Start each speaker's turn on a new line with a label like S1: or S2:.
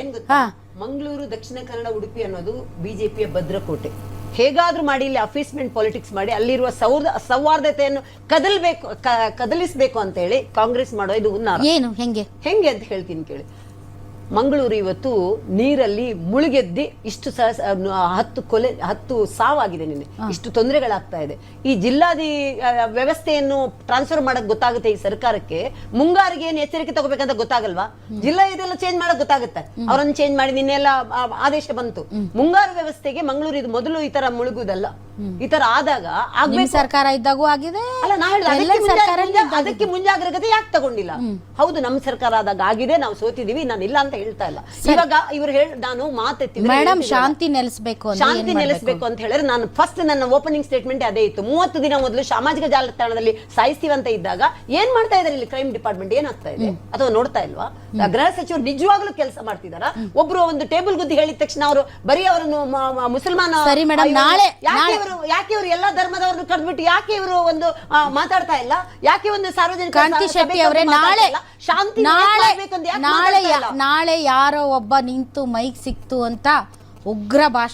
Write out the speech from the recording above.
S1: ಏನ್ ಗೊತ್ತಾ? ಮಂಗಳೂರು, ದಕ್ಷಿಣ ಕನ್ನಡ, ಉಡುಪಿ ಅನ್ನೋದು ಬಿಜೆಪಿಯ ಭದ್ರಕೋಟೆ. ಹೇಗಾದ್ರೂ ಮಾಡಿ ಇಲ್ಲಿ ಅಫೀಸ್ಮೆಂಟ್ ಪಾಲಿಟಿಕ್ಸ್ ಮಾಡಿ ಅಲ್ಲಿರುವ ಸೌಹಾರ್ದತೆಯನ್ನು ಕದಲಿಸಬೇಕು ಅಂತ ಹೇಳಿ ಕಾಂಗ್ರೆಸ್ ಮಾಡೋ ಇದು
S2: ಏನು ಹೆಂಗೆ
S1: ಅಂತ ಹೇಳ್ತೀನಿ ಕೇಳಿ. ಮಂಗಳೂರು ಇವತ್ತು ನೀರಲ್ಲಿ ಮುಳುಗೆದ್ದಿ ಇಷ್ಟು 10 ಸಾವಾಗಿದೆ ನಿನ್ನೆ, ಇಷ್ಟು ತೊಂದರೆಗಳಾಗ್ತಾ ಇದೆ. ಈ ಜಿಲ್ಲಾದಿ ವ್ಯವಸ್ಥೆಯನ್ನು ಟ್ರಾನ್ಸ್ಫರ್ ಮಾಡಕ್ ಗೊತ್ತಾಗುತ್ತೆ ಈ ಸರ್ಕಾರಕ್ಕೆ. ಮುಂಗಾರಿಗೆ ಏನು ಎಚ್ಚರಿಕೆ ತಗೋಬೇಕಂತ ಗೊತ್ತಾಗಲ್ವಾ? ಜಿಲ್ಲಾ ಇದೆಲ್ಲ ಚೇಂಜ್ ಮಾಡಕ್ ಗೊತ್ತಾಗುತ್ತೆ. ಅವರನ್ನು ಚೇಂಜ್ ಮಾಡಿ ನಿನ್ನೆಲ್ಲ ಆದೇಶ ಬಂತು. ಮುಂಗಾರು ವ್ಯವಸ್ಥೆಗೆ ಮಂಗಳೂರು ಇದು ಮೊದಲು ಈ ತರ ಮುಳುಗುದಲ್ಲ. ಈ ತರ ಆದಾಗ
S2: ಸರ್ಕಾರ ಇದ್ದಾಗೂ ಆಗಿದೆ.
S1: ಅಲ್ಲ, ನಾ ಅದಕ್ಕೆ ಮುಂಜಾಗ್ರತೆ ಯಾಕೆ ತಗೊಂಡಿಲ್ಲ? ಹೌದು, ನಮ್ಮ ಸರ್ಕಾರ ಆದಾಗ ಆಗಿದೆ, ನಾವು ಸೋತಿದೀವಿ, ನಾನು ಇಲ್ಲ ಅಂತ ಹೇಳ್ತಾ ಇಲ್ಲ. ಇವಾಗ ಇವರು ನಾನು ಮಾತೆತ್ತಿದ್ರೆ
S2: ಮೇಡಮ್ ಶಾಂತಿ ನೆಲೆಸಬೇಕು
S1: ಅಂತ ಹೇಳಿದ್ರೆ ನಾನು ಫಸ್ಟ್ ನನ್ನ ಓಪನಿಂಗ್ ಸ್ಟೇಟ್ಮೆಂಟ್ ಅದೇ ಇತ್ತು. 30 ದಿನ ಮೊದಲು ಸಾಮಾಜಿಕ ಜಾಲತಾಣದಲ್ಲಿ ಸಾಯಿಸ್ತೀವಿ ಅಂತ ಇದ್ದಾಗ ಏನ್ ಮಾಡ್ತಾ ಇದಾರೆ ಇಲ್ಲಿ ಕ್ರೈಮ್ ಡಿಪಾರ್ಟ್ಮೆಂಟ್? ಏನಾಗ್ತಾ ಇದೆ ಅಥವಾ ನೋಡ್ತಾ ಇಲ್ವಾ? ಗೃಹ ಸಚಿವರು ನಿಜವಾಗ್ಲೂ ಕೆಲಸ ಮಾಡ್ತಿದಾರ? ಒಬ್ರು ಒಂದು ಟೇಬಲ್ ಗುದ್ದಿ ಹೇಳಿದ ತಕ್ಷಣ ಅವರು ಬರೀ ಅವರನ್ನು ಮುಸಲ್ಮಾನ ಯಾಕೆ ಇವರು ಎಲ್ಲಾ ಧರ್ಮದವ್ರನ್ನು ಕರೆದ್ಬಿಟ್ಟು ಯಾಕೆ ಇವರು ಒಂದು ಮಾತಾಡ್ತಾ ಇಲ್ಲ? ಯಾಕೆ ಒಂದು ಸಾರ್ವಜನಿಕ ಶಾಂತಿ
S2: ನಾಳೆ ಯಾರೋ ಒಬ್ಬ ನಿಂತು ಮೈಕ್ ಸಿಕ್ತು ಅಂತ ಉಗ್ರ ಭಾಷಣ